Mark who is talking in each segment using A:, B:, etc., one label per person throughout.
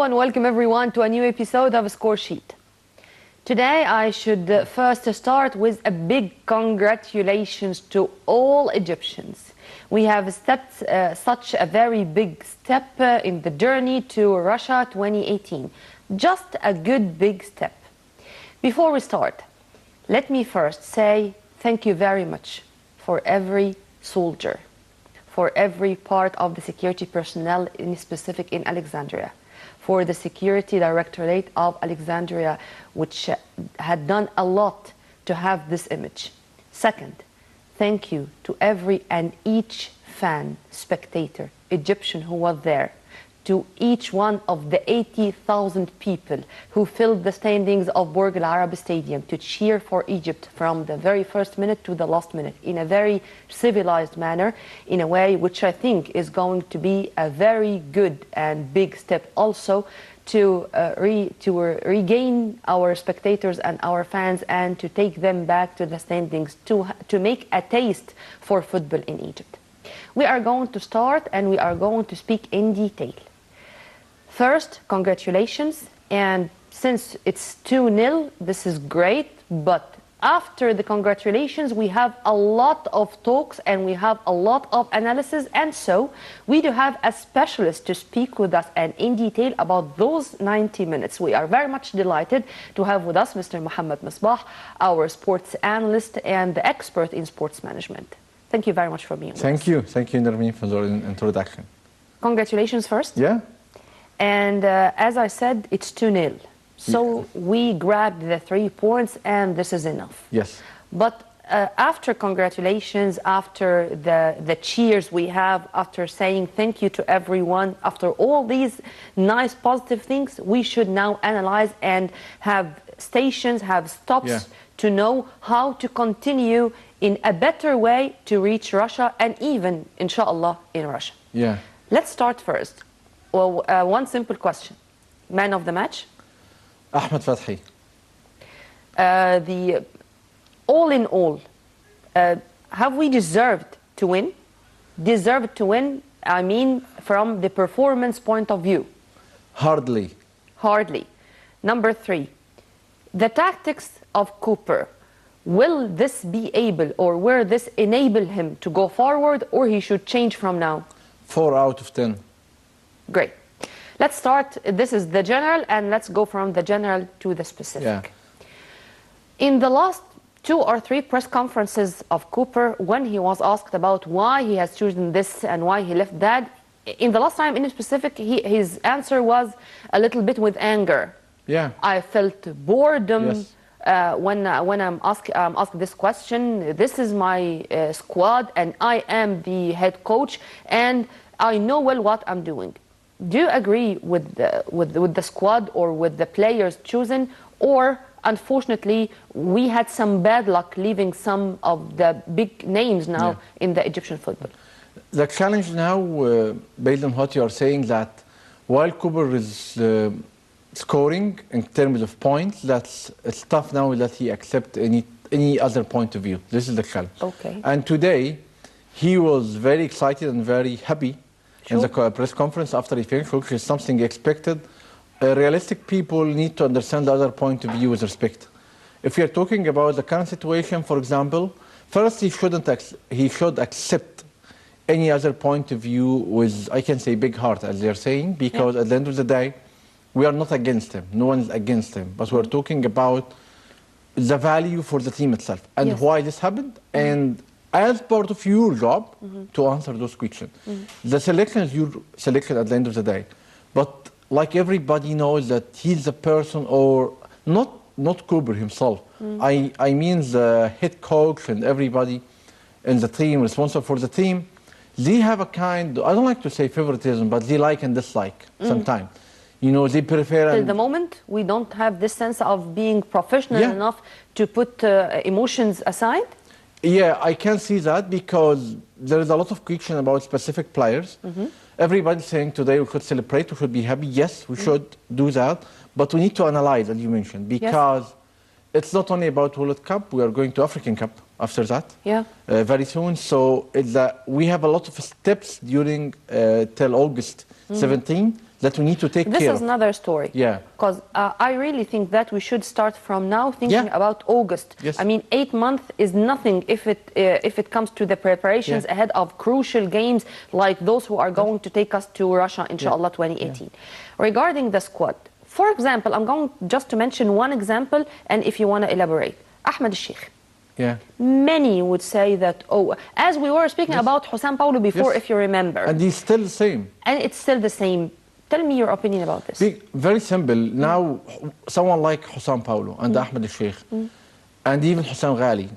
A: Hello and welcome everyone to a new episode of Score Sheet. Today I should first start with a big congratulations to all Egyptians. We have stepped such a very big step in the journey to Russia 2018. Just a good big step. Before we start, let me first say thank you very much for every soldier, for every part of the security personnel, in specific in Alexandria, for the security directorate of Alexandria, which had done a lot to have this image. Second, thank you to every and each fan, spectator, Egyptian who was there, to each one of the 80,000 people who filled the standings of Burj Al Arab Stadium to cheer for Egypt from the very first minute to the last minute in a very civilized manner, in a way which I think is going to be a very good and big step also to regain our spectators and our fans and to take them back to the standings, to make a taste for football in Egypt. We are going to start and we are going to speak in detail. First, congratulations, and since it's 2-0, this is great, but after the congratulations we have a lot of talks and we have a lot of analysis, and so we do have a specialist to speak with us and in detail about those 90 minutes. We are very much delighted to have with us Mr. Mohammed Misbah, our sports analyst and the expert in sports management. Thank you very much for being with us.
B: Thank you, Nermeen, for the introduction.
A: Congratulations first.
B: Yeah.
A: And as I said, it's 2-0. So we grabbed the 3 points and this is enough.
B: Yes.
A: But after congratulations, after the cheers we have, after saying thank you to everyone, after all these nice positive things, we should now analyze and have stations, have stops to know how to continue in a better way to reach Russia and even, inshallah, in Russia.
B: Yeah.
A: Let's start first. Well, one simple question. Man of the match?
B: Ahmed Fathi.
A: All in all, have we deserved to win? Deserved to win, I mean, from the performance point of view.
B: Hardly.
A: Hardly. Number 3, the tactics of Cooper. Will this be able, or will this enable him to go forward, or he should change from now?
B: 4 out of 10.
A: Great. Let's start. This is the general, and let's go from the general to the specific.
B: Yeah.
A: In the last 2 or 3 press conferences of Cooper, when he was asked about why he has chosen this and why he left that, in the last time in specific, his answer was a little bit with anger.
B: Yeah.
A: I felt boredom.
B: Yes.
A: When I'm asked this question. This is my squad, and I am the head coach, and I know well what I'm doing. Do you agree with the squad or with the players chosen, or unfortunately we had some bad luck leaving some of the big names now in the Egyptian football?
B: The challenge now, based on what you are saying, that while Cooper is scoring in terms of points, it's tough now that he accepts any other point of view. This is the challenge.
A: Okay.
B: And today he was very excited and very happy in the press conference after he finished, which is something expected. Realistic people need to understand the other point of view with respect. If you're talking about the current situation, for example, first he should accept any other point of view with, I can say, big heart, as they're saying, because at the end of the day, we are not against him. No one is against him. But we're talking about the value for the team itself and why this happened. And as part of your job to answer those questions. The selection is your selection at the end of the day. But like everybody knows that he's the person, or not Cooper himself. I mean the head coach and everybody in the team, responsible for the team, they have a kind, I don't like to say favoritism, but they like and dislike sometimes. You know, they prefer...
A: Till the moment, we don't have this sense of being professional enough to put emotions aside?
B: Yeah, I can see that because there is a lot of question about specific players. Everybody's saying today we should celebrate, we should be happy. Yes, we should do that. But we need to analyze, as you mentioned, because it's not only about World Cup. We are going to African Cup after that very soon. So we have a lot of steps during till August 17 that we need to take care of.
A: This is another story.
B: Yeah.
A: Because I really think that we should start from now thinking about August.
B: Yes.
A: I mean, 8 months is nothing if it comes to the preparations ahead of crucial games like those who are going to take us to Russia, inshallah, 2018. Regarding the squad, for example, I'm going just to mention one example, and if you want to elaborate, Ahmed Sheikh.
B: Yeah.
A: Many would say that, oh, as we were speaking about Hosam Paulo before, if you remember.
B: And he's still the same.
A: And it's still the same. Tell me your opinion about this.
B: Very simple. Now, someone like Hosam Paulo and Ahmed Sheikh, and even Hosam Ghali,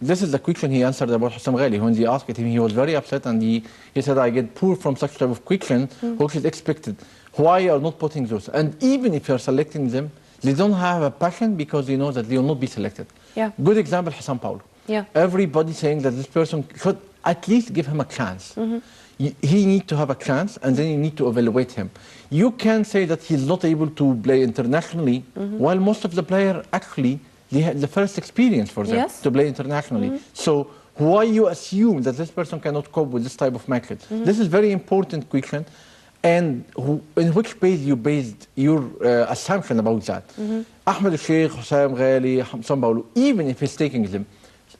B: this is the question he answered about Hosam Ghali. When they asked him, he was very upset, and he said, I get poor from such type of questions, which is expected. Why are not putting those? And even if you're selecting them, they don't have a passion because they know that they will not be selected.
A: Yeah.
B: Good example, Hosam Paulo.
A: Yeah.
B: Everybody saying that this person should at least give him a chance. He needs to have a chance, and then you need to evaluate him. You can say that he's not able to play internationally, while most of the players actually, they had the first experience for them to play internationally. So why you assume that this person cannot cope with this type of matches? This is very important question. And in which base you based your assumption about that? Ahmed Sheikh, Hosam Ghali, Hosam Paulo, even if he's taking them.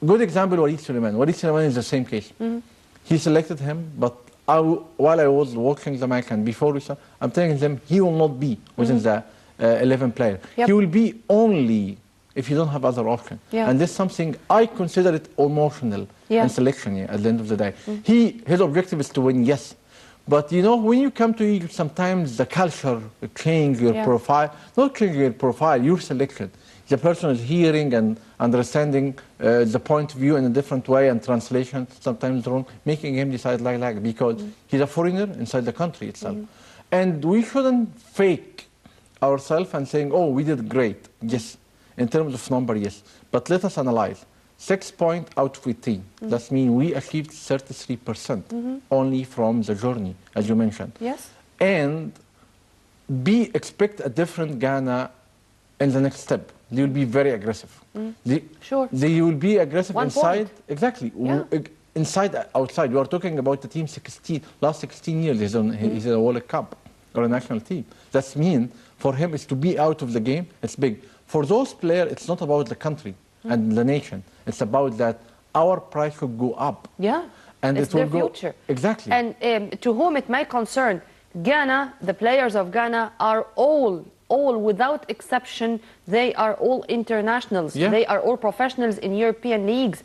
B: Good example, Walid Suleiman. Walid Suleiman is the same case. He selected him, but while I was watching the match and before we started, I'm telling them he will not be within the 11 player. He will be only if you don't have other option. And this is something I consider it emotional in selection at the end of the day. His objective is to win, yes. But you know, when you come to Egypt, sometimes the culture change your profile, not change your profile, your selection. The person is hearing and understanding the point of view in a different way, and translation sometimes wrong, making him decide like because he's a foreigner inside the country itself. And we shouldn't fake ourselves and saying, oh, we did great. Yes, in terms of number, yes. But let us analyze. 6 points out of 18. That means we achieved 33% only from the journey, as you mentioned.
A: Yes.
B: And expect a different Ghana in the next step. They will be very aggressive. They will be aggressive inside. Exactly. Inside, outside. We are talking about the team last 16 years. He's in a World Cup or a national team. That means for him is to be out of the game. It's big. For those players, it's not about the country and the nation. It's about that our price should go up.
A: Yeah,
B: and
A: it's
B: it will
A: their
B: go
A: future.
B: Exactly.
A: And to whom it may concern, Ghana, the players of Ghana are all without exception, they are all internationals. They are all professionals in European leagues,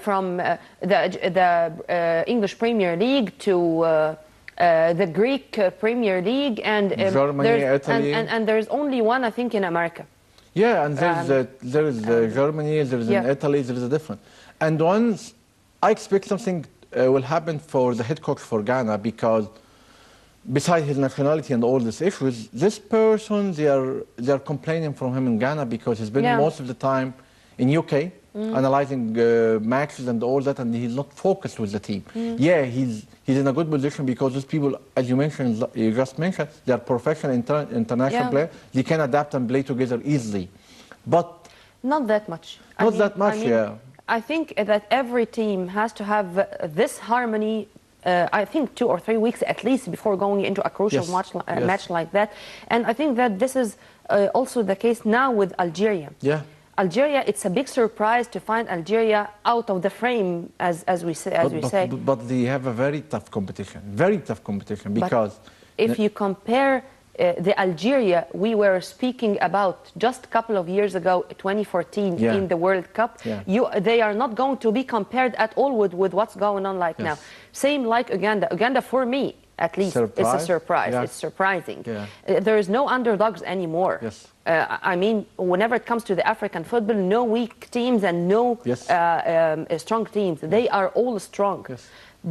A: from the English Premier League to the Greek Premier League, and
B: Germany, Italy,
A: and there's only one, I think, in America.
B: Yeah, and there is Germany, there is in Italy, there is a different. And once I expect something will happen for the head coach for Ghana, because besides his nationality and all these issues, this person, they are complaining from him in Ghana because he's been most of the time in UK, analyzing matches and all that, and he's not focused with the team. Yeah, he's in a good position because those people, as you mentioned, you just mentioned, they are professional international players. They can adapt and play together easily, but
A: not that much.
B: Not that much.
A: I think that every team has to have this harmony. I think 2 or 3 weeks at least before going into a crucial match like that. And I think that this is also the case now with Algeria. Algeria, it's a big surprise to find Algeria out of the frame, as we say.
B: But they have a very tough competition, because
A: if you compare the Algeria we were speaking about just a couple of years ago, 2014, in the World Cup, they are not going to be compared at all with what's going on now. Same like Uganda. Uganda, for me, at least, it's a surprise. It's surprising. There is no underdogs anymore. I mean, whenever it comes to the African football, no weak teams and no strong teams. They are all strong.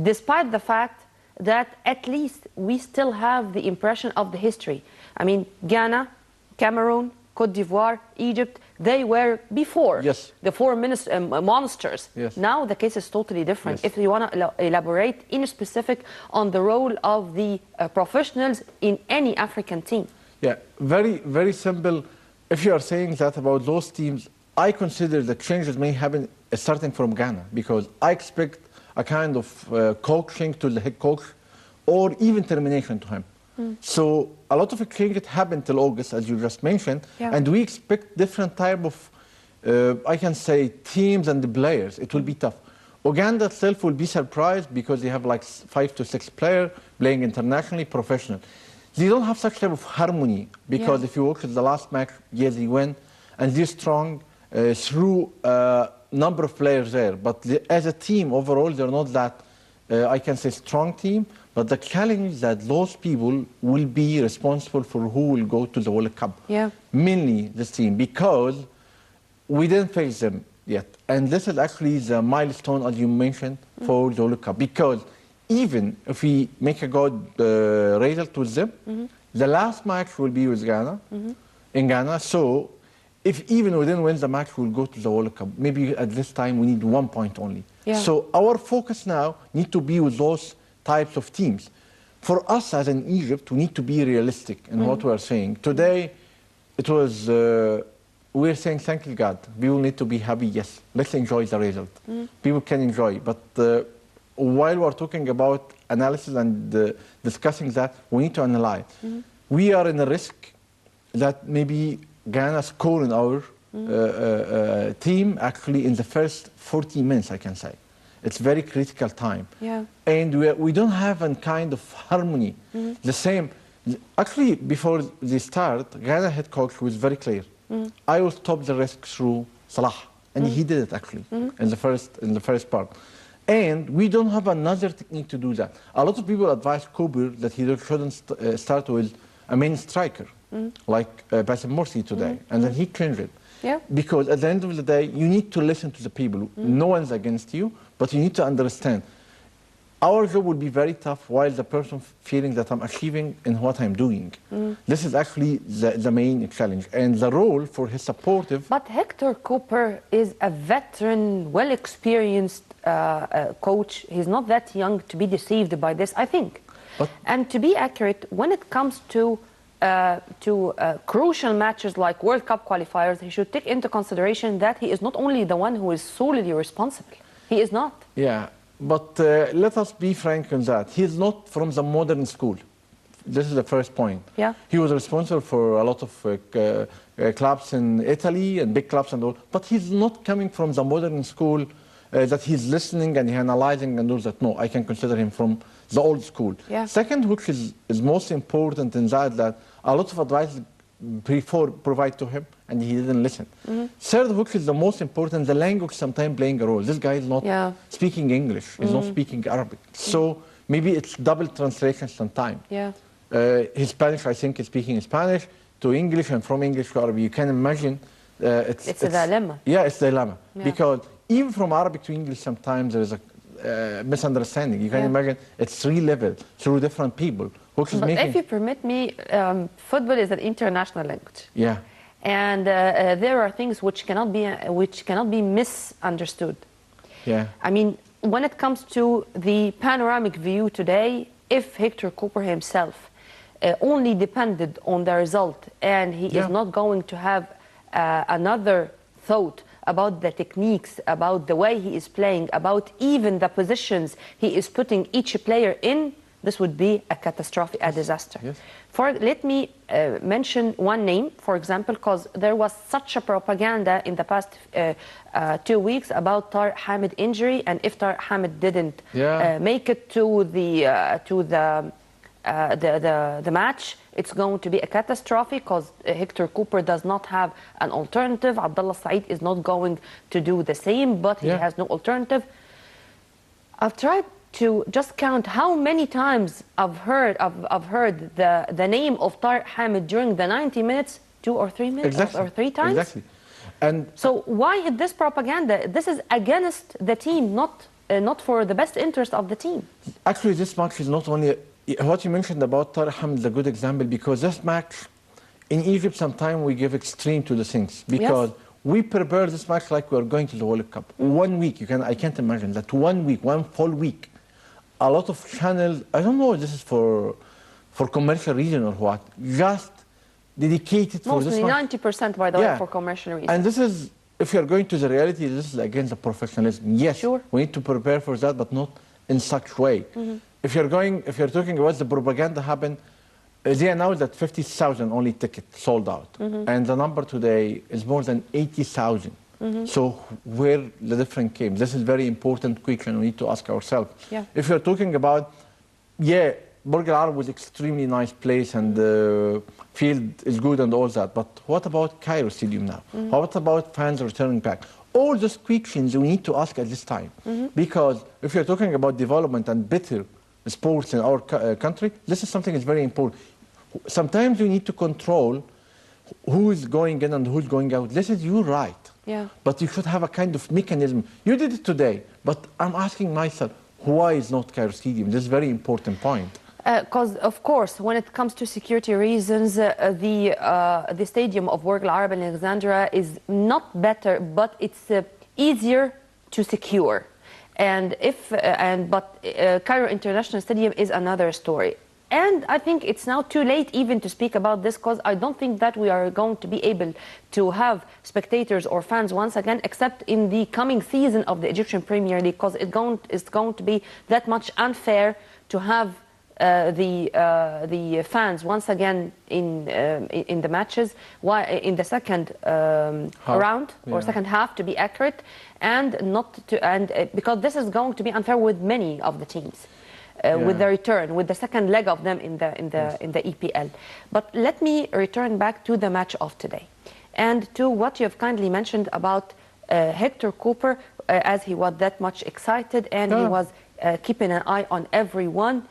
A: Despite the fact that at least we still have the impression of the history. I mean, Ghana, Cameroon, Cote d'Ivoire, Egypt, they were before the four monsters. Now the case is totally different. If you want to elaborate in specific on the role of the professionals in any African team.
B: Yeah, very, very simple. If you are saying that about those teams, I consider the changes may happen starting from Ghana, because I expect a kind of coaching to the head coach, or even termination to him. So a lot of exchanges happened till August, as you just mentioned, and we expect different type of, I can say, teams and the players. It will be tough. Uganda itself will be surprised because they have like 5 to 6 players playing internationally, professional. They don't have such type of harmony because if you look at the last match, yes, they win, and they're strong through number of players there. But as a team overall, they're not that, I can say, strong team. But the challenge is that those people will be responsible for who will go to the World Cup. Mainly this team, because we didn't face them yet. And this is actually the milestone, as you mentioned, for the World Cup. Because even if we make a good result with them, the last match will be with Ghana, in Ghana. So if even we didn't win the match, we'll go to the World Cup. Maybe at this time we need 1 point only. So our focus now needs to be with those types of teams. For us as in Egypt, we need to be realistic in what we are saying. Today, it was, we're saying, thank you, God. We will need to be happy, yes. Let's enjoy the result. People can enjoy. But while we're talking about analysis and discussing that, we need to analyze. We are in a risk that maybe Ghana score in our team actually in the first 40 minutes, I can say. It's very critical time. And we don't have a kind of harmony. The same, actually, before they start, Ghana head coach was very clear. I will stop the risk through Salah. And he did it, actually, in the first part. And we don't have another technique to do that. A lot of people advise Cooper that he shouldn't start with a main striker, like Bassem Morsi today. And then he changed it. Because at the end of the day, you need to listen to the people. No one's against you, but you need to understand. Our job will be very tough while the person feeling that I'm achieving in what I'm doing. This is actually the main challenge. And the role for his supportive...
A: But Hector Cooper is a veteran, well-experienced coach. He's not that young to be deceived by this, I think. And to be accurate, when it comes to crucial matches like World Cup qualifiers, he should take into consideration that he is not only the one who is solely responsible. He is not.
B: But let us be frank on that. He is not from the modern school. This is the first point. He was responsible for a lot of clubs in Italy and big clubs and all. But he's not coming from the modern school that he's listening and analyzing and all that. No, I can consider him from the old school. Second, which is most important in that a lot of advice before provide to him and he didn't listen. Third, which is the most important, the language sometimes playing a role. This guy is not speaking English, he's not speaking Arabic. So maybe it's double translation sometimes. His Spanish, I think, is speaking Spanish to English and from English to Arabic. You can imagine
A: it's a dilemma.
B: It's a dilemma. Because even from Arabic to English sometimes there is a misunderstanding. You can imagine it's 3 levels through different people.
A: But if you permit me, football is an international language. And there are things which cannot be misunderstood. I mean, when it comes to the panoramic view today, if Hector Cooper himself only depended on the result and he is not going to have another thought about the techniques, about the way he is playing, about even the positions he is putting each player in, this would be a catastrophe, a disaster. Let me mention one name, for example, because there was such a propaganda in the past 2 weeks about Tariq Hamid injury, and if Tariq Hamid didn't make it to the match, it's going to be a catastrophe because Hector Cooper does not have an alternative. Abdullah Saeed is not going to do the same, but he has no alternative. I've tried to just count how many times I've heard the name of Tariq Hamid during the 90 minutes, 2 or 3 minutes or 3 times. And so why this propaganda? This is against the team, not for the best interest of the team.
B: Actually, this match is not only what you mentioned about Tariq Hamid is a good example, because this match in Egypt sometimes we give extreme to the things because we prepare this match like we're going to the World Cup. 1 week, I can't imagine that 1 week, 1 full week. A lot of channels, I don't know if this is for commercial reason or what, just dedicated for this match.
A: Mostly 90%, by the way, for commercial reasons.
B: And this is, if you're going to the reality, this is against the professionalism. Yes, we need to prepare for that, but not in such way. If you're talking about the propaganda happen, They announced that 50,000 only tickets sold out. And the number today is more than 80,000. So where the difference came? This is very important question we need to ask ourselves.
A: Yeah.
B: If you're talking about, yeah, Burj Al Arab was extremely nice place and the field is good and all that. But what about Cairo Stadium now? What about fans returning back? All those questions we need to ask at this time. Because if you're talking about development and better sports in our country, this is something that's very important. Sometimes you need to control who is going in and who's going out. This is your right.
A: Yeah.
B: But you should have a kind of mechanism. You did it today, but I'm asking myself, why is not Cairo Stadium? This is a very important point.
A: Because, of course, when it comes to security reasons, the stadium of Burj Al Arab in Alexandria is not better, but it's easier to secure. And Cairo International Stadium is another story. And I think it's now too late even to speak about this, because I don't think that we are going to be able to have spectators or fans once again, except in the coming season of the Egyptian Premier League, because it's going to be that much unfair to have the fans once again in the matches, in the second round or second half, to be accurate, and because this is going to be unfair with many of the teams. With the return, with the second leg of them in the EPL. But let me return back to the match of today, and to what you have kindly mentioned about Hector Cooper, as he was that much excited and he was keeping an eye on everyone.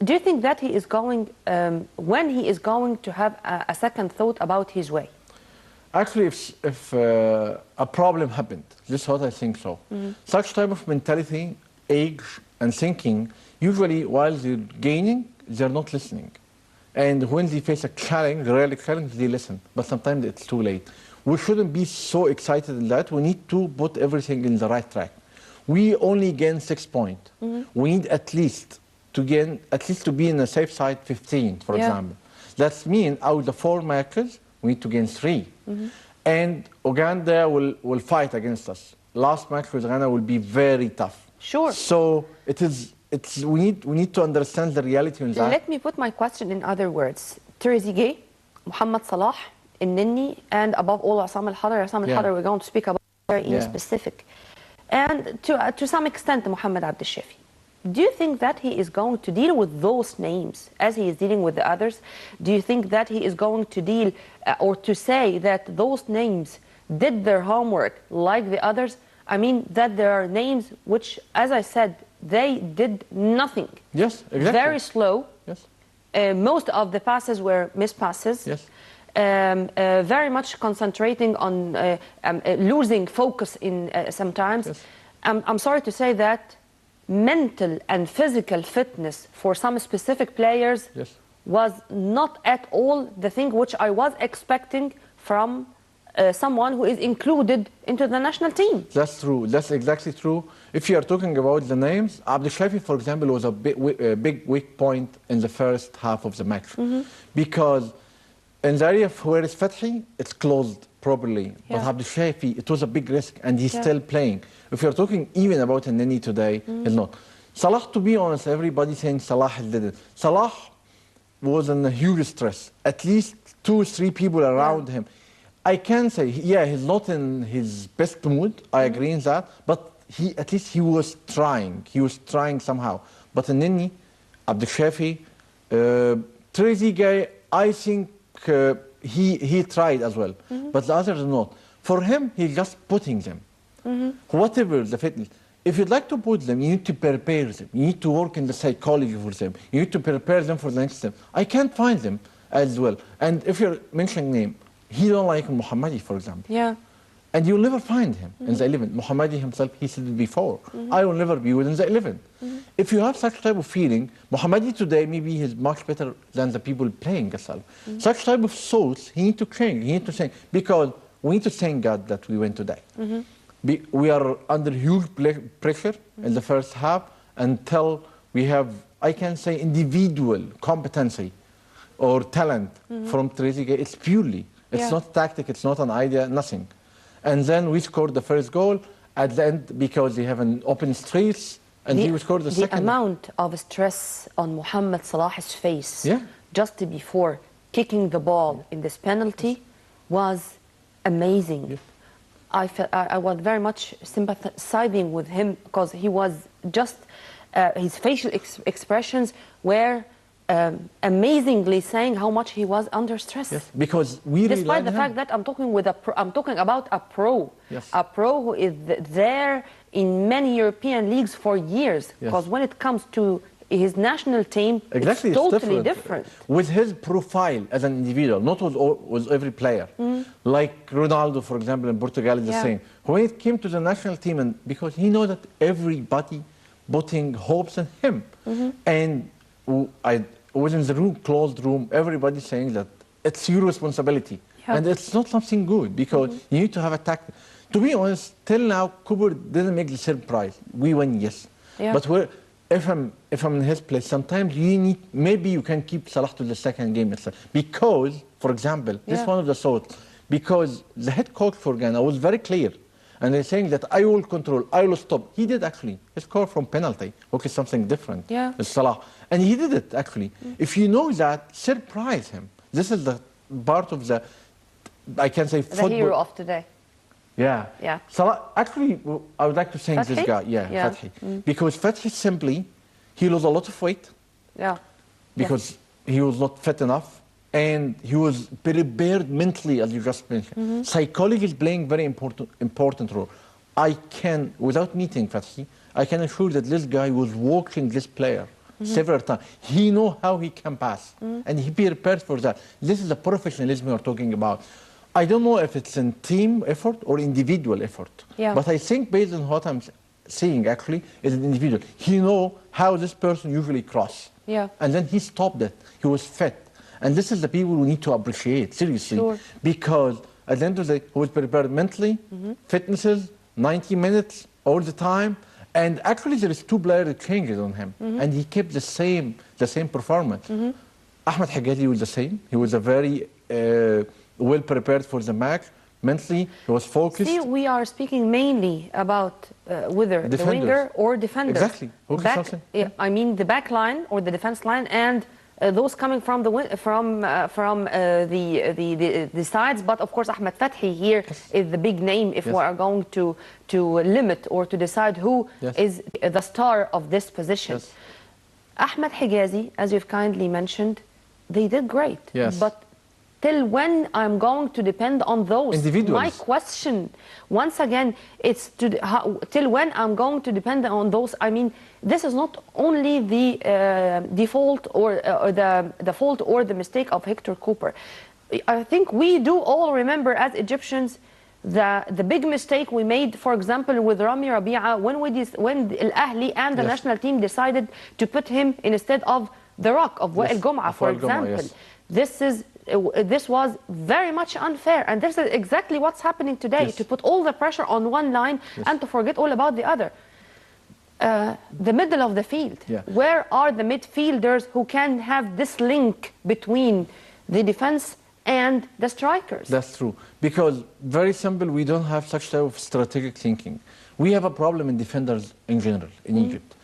A: Do you think that he is going, when he is going to have a second thought about his way?
B: Actually, if a problem happened, this is what I think so. Such type of mentality, age, and thinking, usually while they're gaining, they're not listening. And when they face a challenge, really challenge, they listen. But sometimes it's too late. We shouldn't be so excited in that. We need to put everything in the right track. We only gain 6 points. We need at least to be in the safe side 15, for example. That means out of the 4 matches, we need to gain 3. And Uganda will fight against us. Last match with Ghana will be very tough.
A: Sure.
B: So we need to understand the reality in that.
A: Let me put my question in other words. Trezeguet, Mohamed Salah, Nini, and above all, Assam al-Hadar. Assam al-Hadar, we're going to speak about very specific. And to some extent, Mohamed Abdel Shafi. Do you think that he is going to deal with those names as he is dealing with the others? Do you think that he is going to deal or to say that those names did their homework like the others? I mean, that there are names which, as I said, they did nothing.
B: Yes, exactly.
A: Very slow.
B: Yes.
A: Most of the passes were missed passes.
B: Yes.
A: Very much concentrating on losing focus in sometimes.
B: Yes.
A: I'm sorry to say that mental and physical fitness for some specific players was not at all the thing which I was expecting from someone who is included into the national team.
B: That's true. That's exactly true. If you are talking about the names, Abdel Shafi, for example, was a big weak point in the first half of the match. Because in the area where it's Fathi, it's closed properly. But Abdel Shafi, it was a big risk, and he's still playing. If you're talking even about Nini today, he's not. Salah, to be honest, everybody saying Salah did it. Salah was in a huge stress. At least 2 or 3 people around him. I can say, he's not in his best mood. I agree in that. But at least he was trying. He was trying somehow. But Nini, Abdel Shafi, Trezeguet, I think he tried as well. But the others not. For him, he's just putting them. Whatever the fitness. If you'd like to put them, you need to prepare them. You need to work in the psychology for them. You need to prepare them for the next step. I can't find them as well. And if you're mentioning name, he don't like Mohammadi, for example.
A: Yeah.
B: And you'll never find him in the 11. Mohammadi himself, he said it before. I will never be within the 11. If you have such type of feeling, Mohammadi today, maybe he's much better than the people playing Gasal. Such type of thoughts, he need to change. He need to change. Because we need to thank God that we went today. We are under huge pressure in the first half until we have, I can say, individual competency or talent from Trezeguet. It's purely. It's not tactic, it's not an idea, nothing. And then we scored the first goal at the end because they have an open streets, and he scored the second.
A: The amount of stress on Mohamed Salah's face just before kicking the ball in this penalty was amazing.
B: Yes.
A: I was very much sympathizing with him because he was just, his facial expressions were amazingly saying how much he was under stress.
B: Yes, because we
A: despite the fact that I'm talking about a pro,
B: yes.
A: a pro who is there in many European leagues for years. Because when it comes to his national team,
B: exactly,
A: it's totally different.
B: With his profile as an individual, not with every player. Like Ronaldo, for example, in Portugal is the same. When it came to the national team, and because he knows that everybody putting hopes in him, and I was in the room, closed room, everybody saying that it's your responsibility, and it's not something good because you need to have a tactic. To be honest, till now, Cooper didn't make the surprise. We win, yes, but if I'm in his place, sometimes you need, maybe you can keep Salah to the second game itself. Because, for example, this is one of the thoughts, because the head coach for Ghana was very clear. And they're saying that I will control, I will stop. He did actually. He scored from penalty. Okay, something different. It's Salah. And he did it actually. If you know that, surprise him. This is the part of the, I can say, football.
A: The hero of today.
B: Yeah. Salah, actually, I would like to thank this guy. Fathi. Because Fathi simply, he lost a lot of weight. Because he was not fit enough. And he was prepared mentally, as you just mentioned. Psychology is playing very important role. I can, without meeting Fathi, I can assure that this guy was watching this player several times. He knows how he can pass. And he prepared for that. This is the professionalism we are talking about. I don't know if it's a team effort or individual effort. But I think based on what I'm seeing, actually, is an individual. He knows how this person usually cross. And then he stopped it. He was fit. And this is the people we need to appreciate, seriously. Because at the end of the day, he was prepared mentally, fitnesses, 90 minutes, all the time. And actually, there is 2 player changes on him. And he kept the same performance. Ahmed Hijazi was the same. He was a very well prepared for the match. Mentally, he was focused.
A: See, we are speaking mainly about whether the winger or defender.
B: Exactly.
A: I mean the back line or the defense line, and those coming from the sides. But of course, Ahmed Fathi here is the big name if we are going to limit or to decide who is the star of this position. Ahmed Hijazi, as you've kindly mentioned, they did great. But till when I'm going to depend on those?
B: Individuals.
A: My question, once again, it's till when I'm going to depend on those? I mean, this is not only the default or the fault or the mistake of Hector Cooper. I think we do all remember as Egyptians the big mistake we made, for example, with Rami Rabia when Al Ahly and the national team decided to put him instead of the Rock of Wael Gom'a, for example. This was very much unfair, and this is exactly what's happening today, to put all the pressure on one line and to forget all about the other. The middle of the field, where are the midfielders who can have this link between the defense and the strikers?
B: That's true, because very simple, we don't have such type of strategic thinking. We have a problem in defenders in general in Egypt.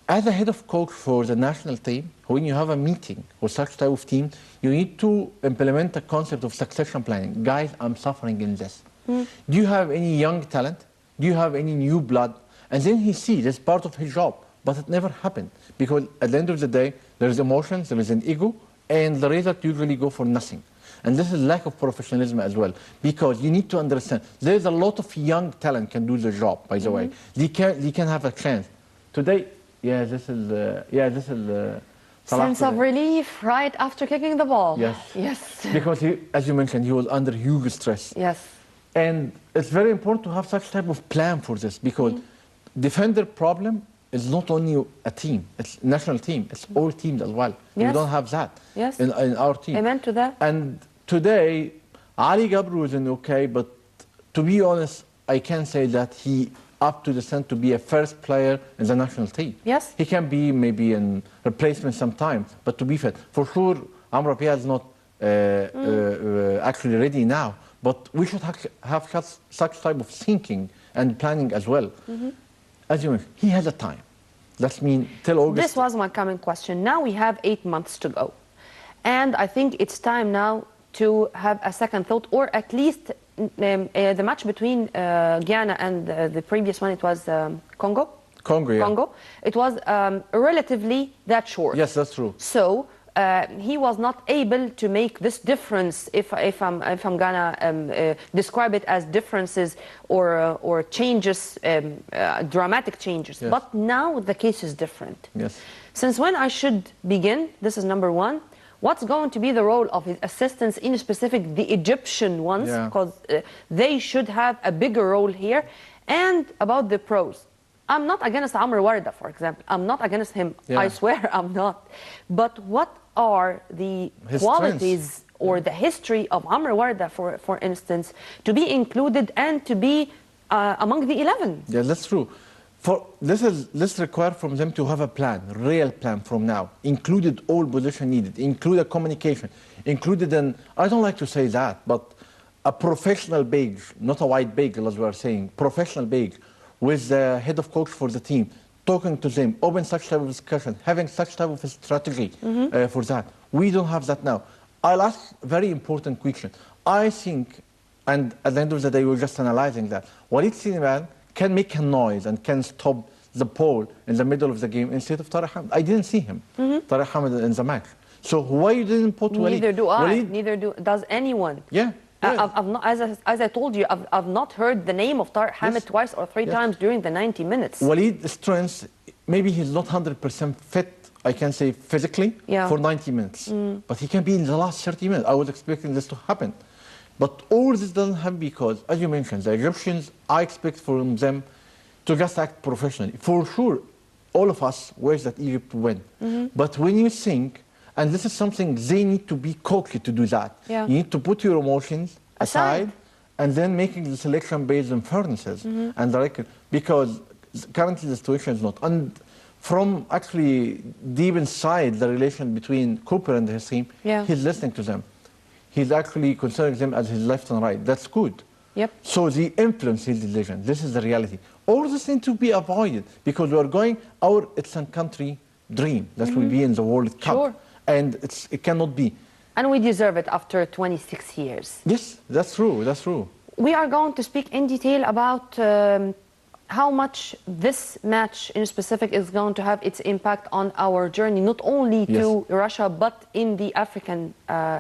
B: As a head of coach for the national team, when you have a meeting with such type of team, you need to implement a concept of succession planning. Guys, I'm suffering in this. Do you have any young talent? Do you have any new blood? And then he sees it's part of his job, but it never happened. Because at the end of the day, there is emotions, there is an ego, and the result usually go for nothing. And this is lack of professionalism as well, because you need to understand, there's a lot of young talent can do the job, by the way. They can have a chance. Today, this is
A: sense of relief right after kicking the ball.
B: Yes. Because he, as you mentioned, he was under huge stress. And it's very important to have such type of plan for this, because defender problem is not only a team, it's national team, it's all teams as well. We don't have that in our team.
A: Amen to that.
B: And today, Ali Gabru is okay, but to be honest, I can say that he up to the stand to be a first player in the national team. He can be maybe in replacement sometimes, but to be fit. For sure, Amr Rabia is not actually ready now, but we should have such type of thinking and planning as well. As you mentioned, he has a time. That means till August.
A: This was my coming question. Now we have 8 months to go. And I think it's time now to have a second thought, or at least the match between Guyana and the previous one, it was Congo.
B: Congo, yeah.
A: Congo. It was relatively that short.
B: Yes, that's true.
A: So he was not able to make this difference, if I'm gonna describe it as differences or changes, dramatic changes.
B: Yes.
A: But now the case is different.
B: Yes.
A: Since when I should begin, this is number one, what's going to be the role of his assistants, in specific the Egyptian ones, because they should have a bigger role here. And about the pros, I'm not against Amr Warda, for example. I'm not against him.
B: Yeah.
A: I swear I'm not. But what are the
B: His
A: qualities
B: strengths.
A: or the history of Amr Warda, for instance, to be included and to be among the 11?
B: Yeah, that's true. This requires from them to have a plan, real plan from now, included all position needed, included communication, included an, I don't like to say that, but a professional page, not a white bagel as we are saying, professional page with the head of coach for the team, talking to them, open such type of discussion, having such type of a strategy for that. We don't have that now. I'll ask a very important question. I think, and at the end of the day, we're just analyzing that. Walid Slimane can make a noise and can stop the ball in the middle of the game instead of Tarek Hamad. I didn't see him, Tarek Hamad, in the match. So why you didn't put Walid?
A: Neither do I.
B: Walid,
A: Neither does anyone.
B: yeah.
A: I've not, as I told you, I've not heard the name of Tarek Hamad twice or three times during the 90 minutes.
B: Walid's strength, maybe he's not 100% fit, I can say, physically for 90 minutes. But he can be in the last 30 minutes. I was expecting this to happen. But all this doesn't happen because, as you mentioned, the Egyptians, I expect from them to just act professionally. For sure, all of us wish that Egypt win. But when you think, and this is something they need to be coached to do that.
A: Yeah.
B: You need to put your emotions aside and then making the selection based on fairnesses and the record, because currently the situation is not. And from actually deep inside the relation between Cooper and his team, he's listening to them. He's actually considering them as his left and right. That's good.
A: Yep.
B: So the influence is decision. This is the reality. All this need to be avoided because we are going it's a country dream that will be in the World Cup.
A: Sure.
B: And it cannot be.
A: And we deserve it after 26 years.
B: Yes, that's true. That's true.
A: We are going to speak in detail about how much this match in specific is going to have its impact on our journey, not only to Russia, but in the African,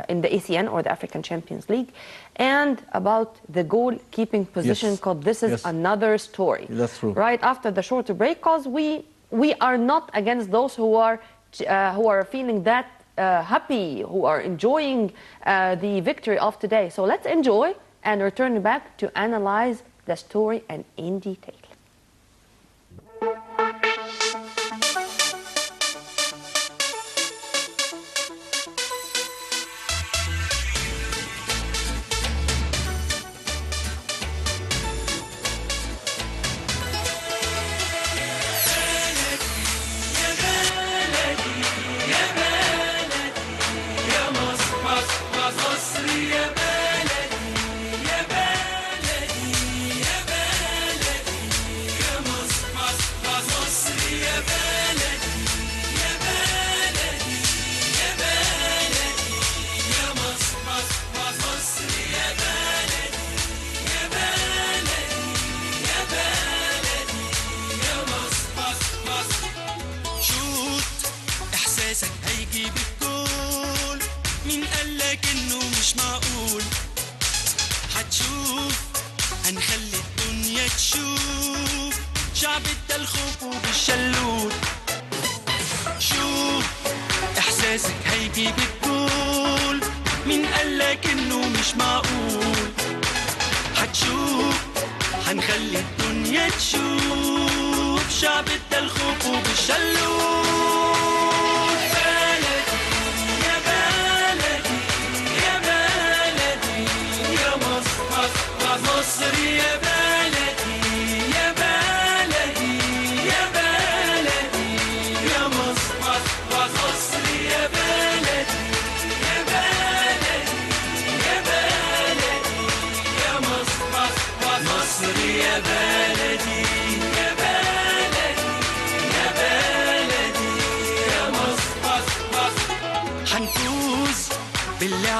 A: in the ACN or the African Champions League, and about the goalkeeping position, because this is another story.
B: That's true.
A: Right after the short break, because we are not against those who are feeling that happy, who are enjoying the victory of today. So let's enjoy and return back to analyze the story and in detail.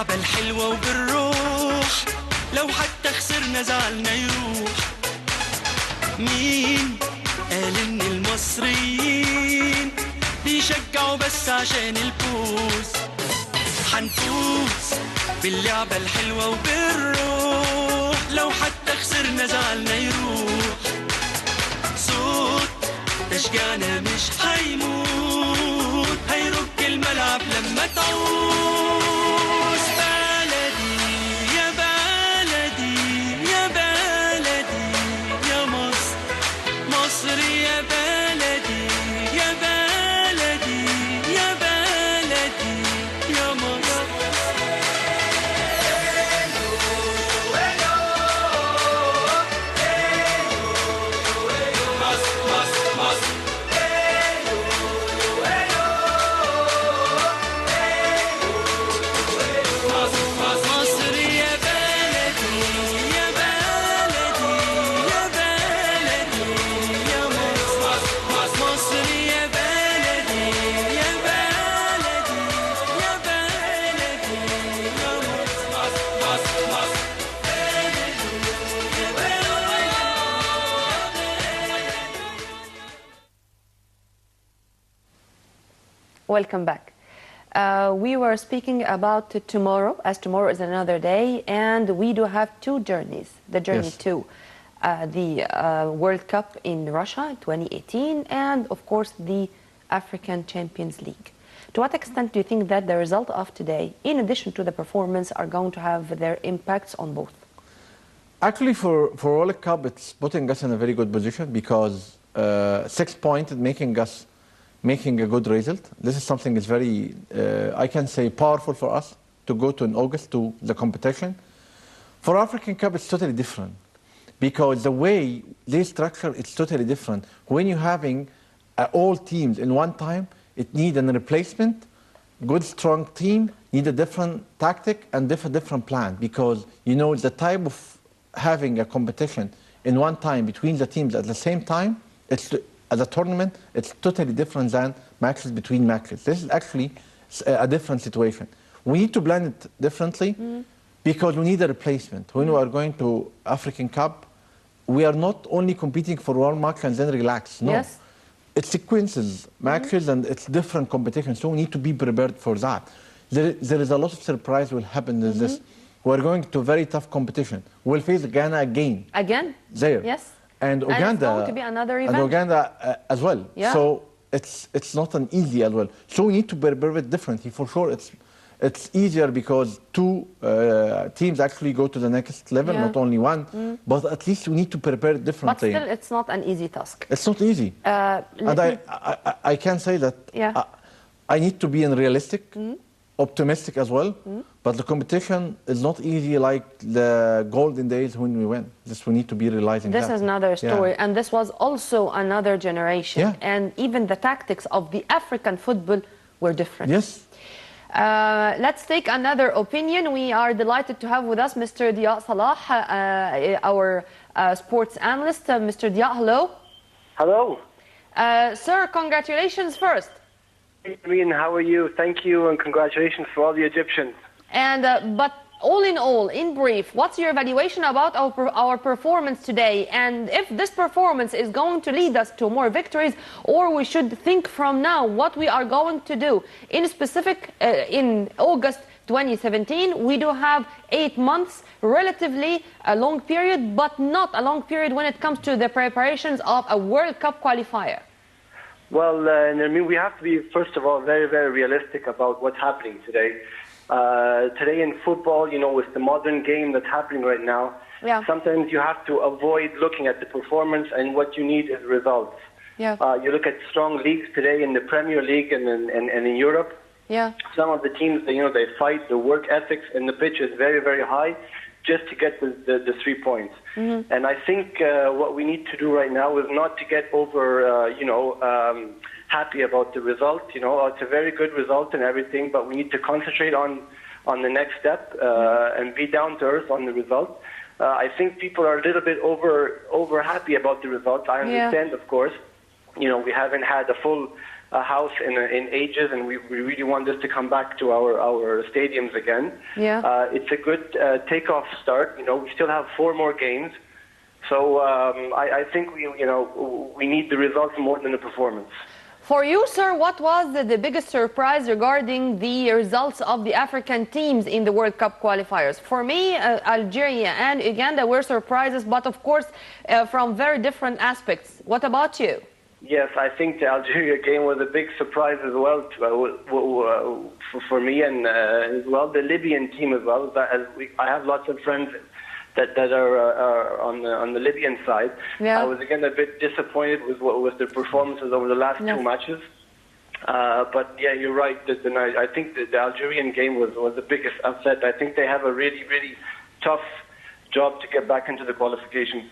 C: باللعبة الحلوة وبالروح لو حتى خسرنا زعلنا يروح. مين قال إن المصريين بيشجعوا بس عشان الفوز؟ حنفوز باللعبة الحلوة وبالروح لو حتى خسرنا زعلنا يروح. صوت تشجيعنا مش هيموت، هيرج الملعب لما تعوز. بلدي يا بلدي يا بلدي يا مصر، مصر يا بلدي يا بلدي يا بلدي يا مصر.
A: Welcome back. We were speaking about tomorrow, as tomorrow is another day, and we do have two journeys. The journey to the World Cup in Russia 2018 and, of course, the African Champions League. To what extent do you think that the result of today, in addition to the performance, are going to have their impacts on both?
B: Actually, for World Cup, it's putting us in a very good position because 6 points making a good result. This is something that's very, I can say, powerful for us to go to in August to the competition. For African Cup, it's totally different because the way they structure, it's totally different. When you're having all teams in one time, it needs a replacement. Good, strong team need a different tactic and different plan because, you know, the type of having a competition in one time between the teams at the same time, as a tournament, it's totally different than matches between matches. This is actually a different situation. We need to plan it differently because we need a replacement. When we are going to African Cup, we are not only competing for one match and then relax. No.
A: Yes.
B: It's sequences, matches, and it's different competition. So we need to be prepared for that. There is a lot of surprise will happen in this. We're going to very tough competition. We'll face Ghana again.
A: Again?
B: There.
A: Yes.
B: And Uganda,
A: and it's going to be another event.
B: And Uganda as well.
A: Yeah.
B: So it's not an easy as well. So we need to prepare it differently. For sure, it's easier because two teams actually go to the next level, not only one. But at least we need to prepare it differently.
A: But still, it's not an easy task.
B: It's not easy. And I can say that I need to be realistic, optimistic as well. But the competition is not easy like the golden days when we went. This we need to be realizing
A: this
B: that.
A: Is another story. And this was also another generation. And even the tactics of the African football were different.
B: Yes.
A: Let's take another opinion. We are delighted to have with us Mr. Diya Salah, our sports analyst. Mr. Diya, hello.
D: Hello.
A: Sir, congratulations first.
D: Amin, how are you? Thank you and congratulations for all the Egyptians.
A: And but all in all, in brief, what's your evaluation about our performance today? And if this performance is going to lead us to more victories, or we should think from now what we are going to do. In specific, in August 2017, we do have 8 months, relatively a long period, but not a long period when it comes to the preparations of a World Cup qualifier.
D: Well, I mean, we have to be, first of all, very, very realistic about what's happening today. Today in football, you know, with the modern game that's happening right now, sometimes you have to avoid looking at the performance, and what you need is results. You look at strong leagues today in the Premier League and in Europe. Some of the teams, you know, they fight. The work ethics in the pitch is very, very high just to get the 3 points. And I think what we need to do right now is not to get over, happy about the result. You know, it's a very good result and everything, but we need to concentrate on the next step and be down to earth on the result. I think people are a little bit over happy about the result. I understand, of course. You know, we haven't had a full house in ages, and we really want this to come back to our stadiums again.
A: Yeah.
D: It's a good takeoff start. We still have 4 more games, so I think we need the results more than the performance.
A: For you, sir, what was the biggest surprise regarding the results of the African teams in the World Cup qualifiers? For me, Algeria and Uganda were surprises, but of course from very different aspects. What about you?
D: Yes, I think the Algeria game was a big surprise as well for me, and as well the Libyan team as well. I have lots of friends that are on the Libyan side.
A: Yeah.
D: I was again a bit disappointed with their performances over the last 2 matches. But yeah, you're right. I think the Algerian game was the biggest upset. I think they have a really, really tough job to get back into the qualifications.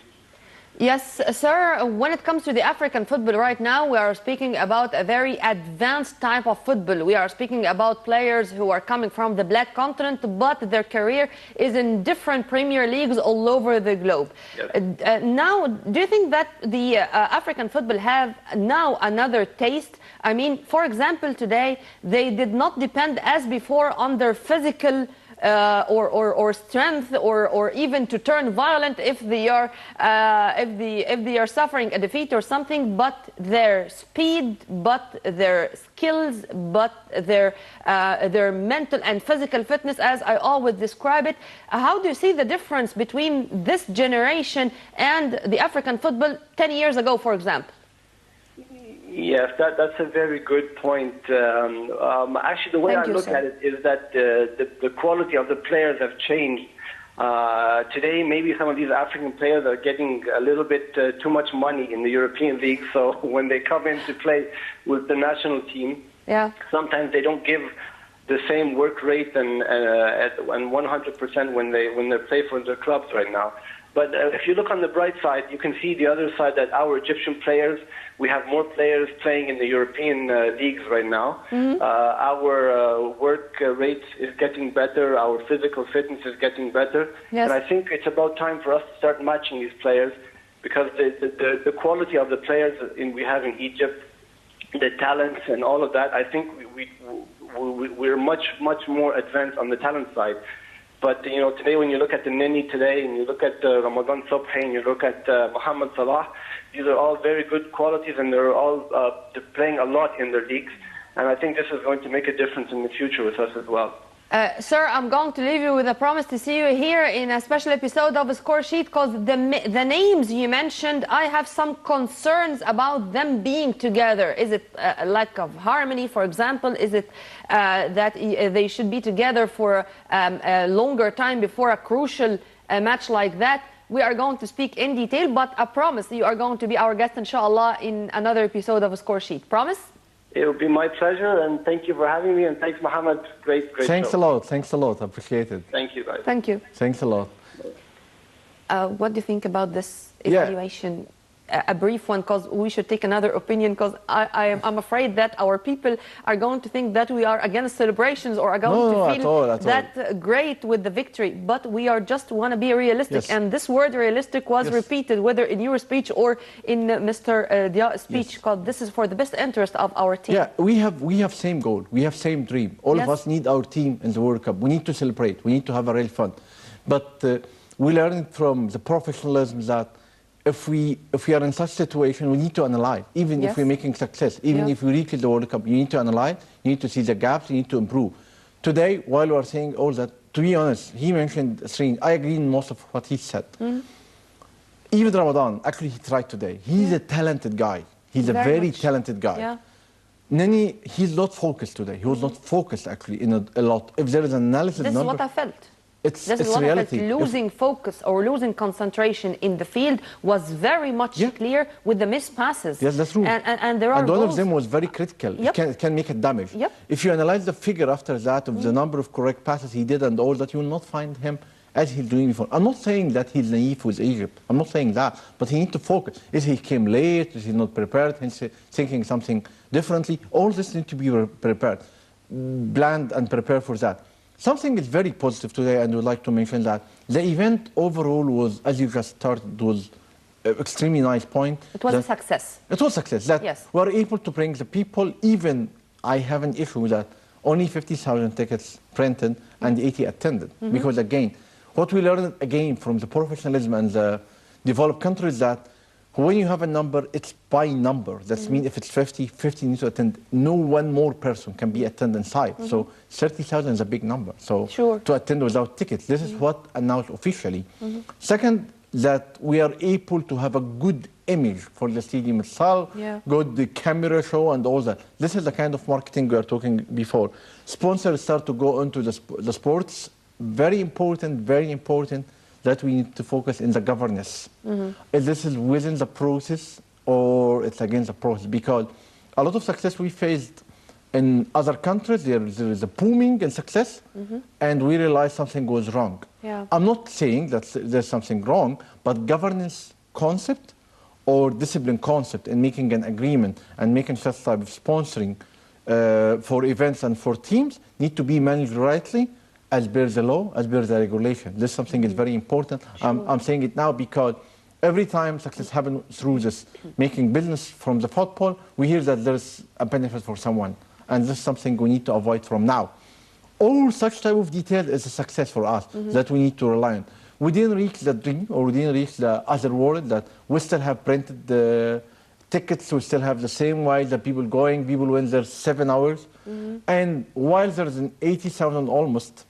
A: Yes, sir. When it comes to the African football right now, we are speaking about a very advanced type of football. We are speaking about players who are coming from the black continent, but their career is in different Premier Leagues all over the globe.
D: Yes.
A: Now, do you think that the African football have now another taste? I mean, for example, today, they did not depend as before on their physical or strength, or even to turn violent if they are suffering a defeat or something, but their speed, but their skills, but their mental and physical fitness, as I always describe it. How do you see the difference between this generation and the African football 10 years ago, for example?
D: Yes, that's a very good point. Actually, the way I look at it is that the quality of the players have changed. Today, maybe some of these African players are getting a little bit too much money in the European League, so when they come in to play with the national team, sometimes they don't give the same work rate and 100% when they play for their clubs right now. But if you look on the bright side, you can see the other side, that our Egyptian players, we have more players playing in the European leagues right now.
A: Mm-hmm.
D: Our work rate is getting better. Our physical fitness is getting better.
A: Yes.
D: And I think it's about time for us to start matching these players, because the quality of the players we have in Egypt, the talents and all of that, I think we're much more advanced on the talent side. But today when you look at the Nini today, and you look at Ramadan Sobhi, and you look at Mohamed Salah, these are all very good qualities, and they're all they're playing a lot in their leagues. And I think this is going to make a difference in the future with us as well.
A: Sir, I'm going to leave you with a promise to see you here in a special episode of a Score Sheet, because the names you mentioned, I have some concerns about them being together. Is it a lack of harmony, for example? Is it that they should be together for a longer time before a crucial match like that? We are going to speak in detail, but I promise you are going to be our guest, inshallah, in another episode of a Score Sheet. Promise?
D: It will be my pleasure, and thank you for having me, and thanks, Mohammed. Great
B: Thanks
D: show.
B: a lot. Thanks a lot. I appreciate it.
D: Thank you, guys.
A: Thank you.
B: Thanks a lot.
A: What do you think about this evaluation? A brief one, because we should take another opinion, because I'm afraid that our people are going to think that we are against celebrations, or are going to feel great with the victory. But we are just want to be realistic, and this word realistic was repeated, whether in your speech or in Mr. Dia's speech, because this is for the best interest of our team.
B: Yeah, we have same goal, we have same dream. All of us need our team in the World Cup. We need to celebrate, we need to have a real fun. But we learned from the professionalism that if we are in such situation, we need to analyze. Even if we're making success, even if we reach the World Cup, you need to analyze, you need to see the gaps, you need to improve. Today, while we are saying all that, to be honest, he mentioned Sreen. I agree in most of what he said. Even Ramadan, actually he tried today. He's a talented guy. He's a very talented guy. Nani, he's not focused today. He was not focused actually in a lot. If there is an analysis,
A: this is what I felt.
B: It's
A: reality. Losing focus or losing concentration in the field was very much clear with the missed passes.
B: Yes, that's true.
A: And there are
B: one of them was very critical. It can make it damage. If you analyze the figure after that of the number of correct passes he did and all that, you will not find him as he's doing before. I'm not saying that he's naive with Egypt. I'm not saying that. But he needs to focus. Is he came late? Is he not prepared? He's thinking something differently. All this needs to be prepared, planned and prepared for that. Something is very positive today, and we'd like to mention that the event overall was, as you just started, was extremely nice point.
A: It was a success.
B: It was a success that
A: yes.
B: we were able to bring the people. Even I have an issue that only 50,000 tickets printed and 80 attended. Because again, what we learned again from the professionalism and the developed countries that when you have a number, it's by number. That means if it's 50 need to attend. No one more person can be attend inside. So 30,000 is a big number. So to attend without tickets, this is what announced officially. Second, that we are able to have a good image for the stadium itself, good camera show and all that. This is the kind of marketing we are talking before. Sponsors start to go into the sports. Very important that we need to focus in the governance. If this is within the process or it's against the process, because a lot of success we faced in other countries, there is a booming in success, and we realize something goes wrong. I'm not saying that there's something wrong, but governance concept or discipline concept in making an agreement and making such type of sponsoring for events and for teams need to be managed rightly as per the law, as per the regulation. This something is very important. I'm saying it now because every time success happens through this making business from the football, we hear that there's a benefit for someone. And this is something we need to avoid from now. All such type of detail is a success for us that we need to rely on. We didn't reach the dream, or we didn't reach the other world that we still have printed the tickets, we still have the same while the people going, people went there 7 hours. And while there's an 80,000 almost,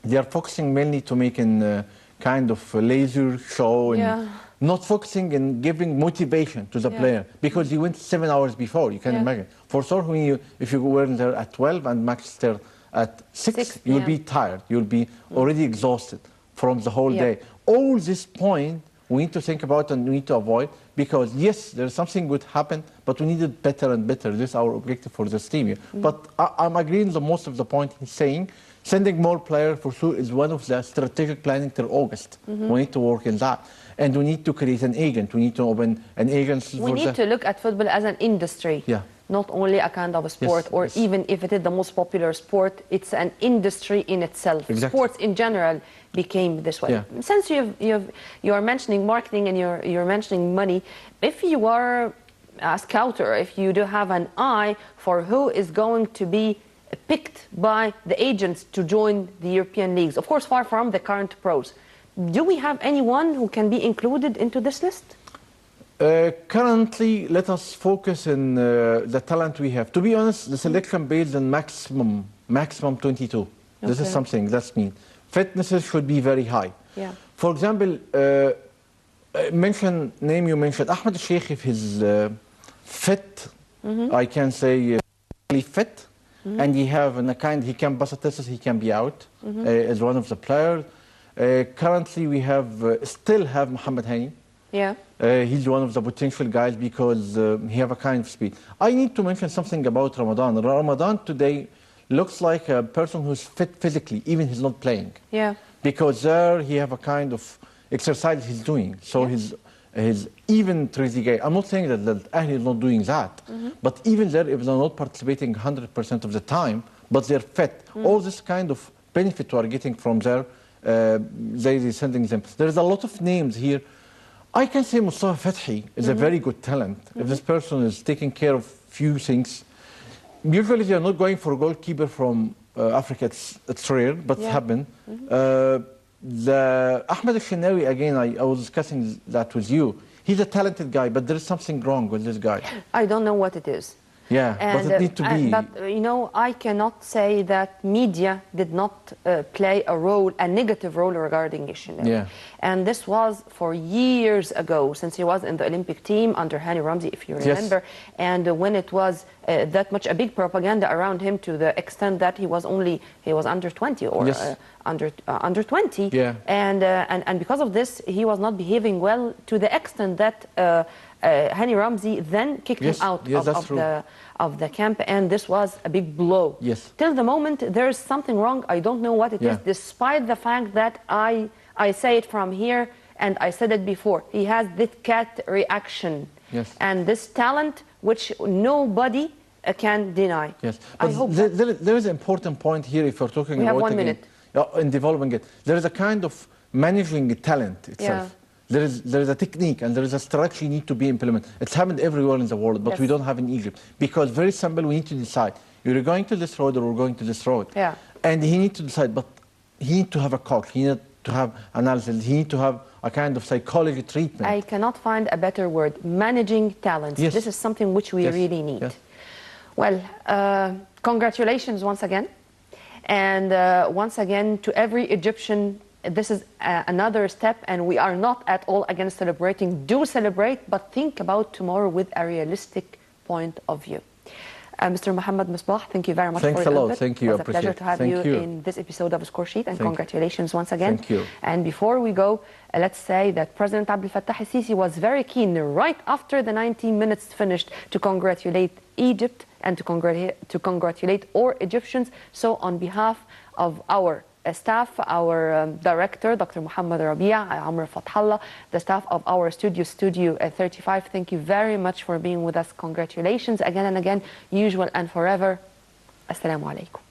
B: they are focusing mainly to making kind of a laser show and not focusing in giving motivation to the player because you went 7 hours before, you can imagine. For sure, when if you were there at 12 and match there at 6 you'll be tired, you'll be already exhausted from the whole day. All this point we need to think about and we need to avoid because yes, there's something good happen, but we need it better and better. This is our objective for this team. But I'm agreeing the most of the point he's saying. Sending more players for sure is one of the strategic planning till August. We need to work in that. And we need to create an agent. We need to open an agency.
A: We need to look at football as an industry. Not only a kind of a sport, or even if it is the most popular sport, it's an industry in itself. Sports in general became this way. Since you are mentioning marketing and you're mentioning money, if you are a scouter, if you do have an eye for who is going to be picked by the agents to join the European leagues, of course far from the current pros, do we have anyone who can be included into this list?
B: Currently, let us focus on the talent we have. To be honest, the selection based on maximum 22. This is something that's mean. Fitnesses should be very high. For example, name you mentioned, Ahmed Sheikh, if he's fit, I can say fit, and he have he can pass a test, he can be out as one of the players. Currently, we still have Mohamed Hani. He's one of the potential guys because he have a kind of speed. I need to mention something about Ramadan. Ramadan today looks like a person who's fit physically, even he's not playing. Because there he have a kind of exercise he's doing. So he's even Trezeguet. I'm not saying that Ahli is not doing that, but even there, if they're not participating 100% of the time, but they're fit, all this kind of benefit we are getting from there, they're sending them. There's a lot of names here. I can say Mustafa Fethi is a very good talent. If this person is taking care of few things, usually they are not going for a goalkeeper from Africa. It's rare, but it's happened. The Ahmed Al-Shenawi, again, I was discussing that with you. He's a talented guy, but there is something wrong with this guy.
A: I don't know what it is.
B: But it needs to be.
A: But, you know, I cannot say that media did not play a negative role regarding Al-Shenawi. And this was for years ago, since he was in the Olympic team under Hani Ramzi, if you remember. And when it was that much a big propaganda around him to the extent that he was under 20 or under 20. And because of this, he was not behaving well to the extent that Hani Ramzi then kicked him out of the camp, and this was a big blow. Till the moment there is something wrong, I don't know what it is, despite the fact that I say it from here and I said it before. He has this cat reaction and this talent which nobody can deny.
B: But there is an important point here if you're talking about
A: 1 minute.
B: In developing it. There is a kind of managing talent itself. There is a technique and there is a structure you need to be implemented. It's happened everywhere in the world, but we don't have in Egypt. Because very simple, we need to decide. You're going to this road or we're going to this road.
A: Yeah.
B: And he needs to decide, but he needs to have a call. He needs to have analysis. He needs to have a kind of psychology treatment.
A: I cannot find a better word. Managing talents.
B: Yes.
A: This is something which we really need.
B: Yes.
A: Well, congratulations once again. And once again, to every Egyptian, this is another step, and we are not at all against celebrating. Do celebrate, but think about tomorrow with a realistic point of view. Mr. Mohammed Misbah, thank you very much for your input.
B: Thanks a lot. Thank you.
A: It was a pleasure to have you in this episode of Score Sheet, and congratulations once again.
B: Thank you.
A: And before we go, let's say that President Abdel Fattah al-Sisi was very keen right after the 90 minutes finished to congratulate Egypt and to congratulate all Egyptians. So on behalf of our staff, our director, Dr. Muhammad Rabia, Amr Fathallah, the staff of our Studio 35, thank you very much for being with us. Congratulations again and again, usual and forever. Assalamu alaikum.